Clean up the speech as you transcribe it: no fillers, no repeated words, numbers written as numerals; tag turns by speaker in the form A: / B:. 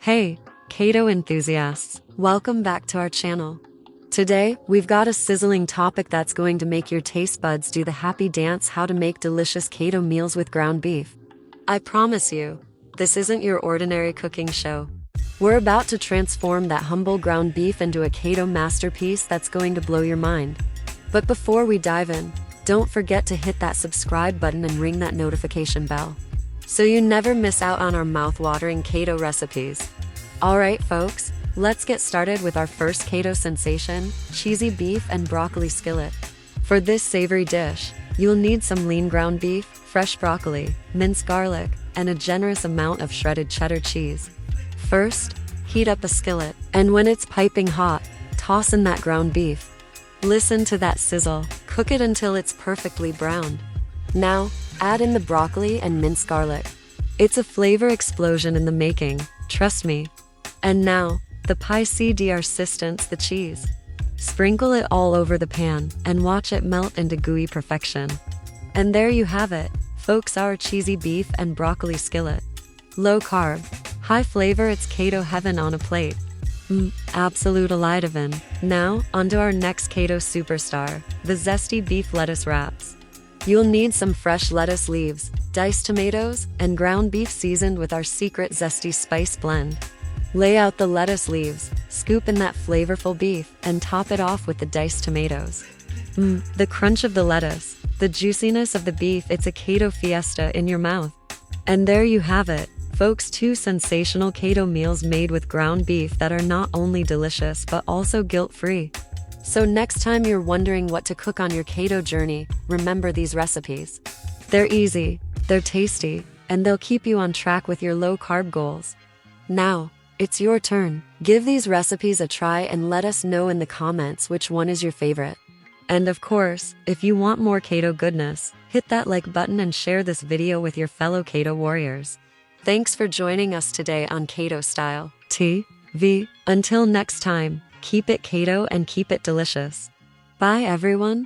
A: Hey, keto enthusiasts, welcome back to our channel. Today, we've got a sizzling topic that's going to make your taste buds do the happy dance: how to make delicious keto meals with ground beef. I promise you, this isn't your ordinary cooking show. We're about to transform that humble ground beef into a keto masterpiece that's going to blow your mind. But before we dive in, don't forget to hit that subscribe button and ring that notification bell, so you never miss out on our mouth-watering keto recipes. Alright folks, let's get started with our first keto sensation, cheesy beef and broccoli skillet. For this savory dish, you'll need some lean ground beef, fresh broccoli, minced garlic, and a generous amount of shredded cheddar cheese. First, heat up a skillet, and when it's piping hot, toss in that ground beef. Listen to that sizzle, cook it until it's perfectly browned. Now, add in the broccoli and minced garlic. It's a flavor explosion in the making, trust me. And now, the piece de resistance, the cheese. Sprinkle it all over the pan, and watch it melt into gooey perfection. And there you have it, folks, our cheesy beef and broccoli skillet. Low carb, high flavor, it's keto heaven on a plate. Absolute alive. Now, onto our next keto superstar, the Zesty Beef Lettuce Wraps. You'll need some fresh lettuce leaves, diced tomatoes, and ground beef seasoned with our secret zesty spice blend. Lay out the lettuce leaves, scoop in that flavorful beef, and top it off with the diced tomatoes. The crunch of the lettuce, the juiciness of the beef, it's a keto fiesta in your mouth. And there you have it, folks, two sensational keto meals made with ground beef that are not only delicious but also guilt-free. So next time you're wondering what to cook on your keto journey, remember these recipes. They're easy, they're tasty, and they'll keep you on track with your low-carb goals. Now, it's your turn. Give these recipes a try and let us know in the comments which one is your favorite. And of course, if you want more keto goodness, hit that like button and share this video with your fellow keto warriors. Thanks for joining us today on Keto Style TV. Until next time, keep it keto and keep it delicious. Bye everyone.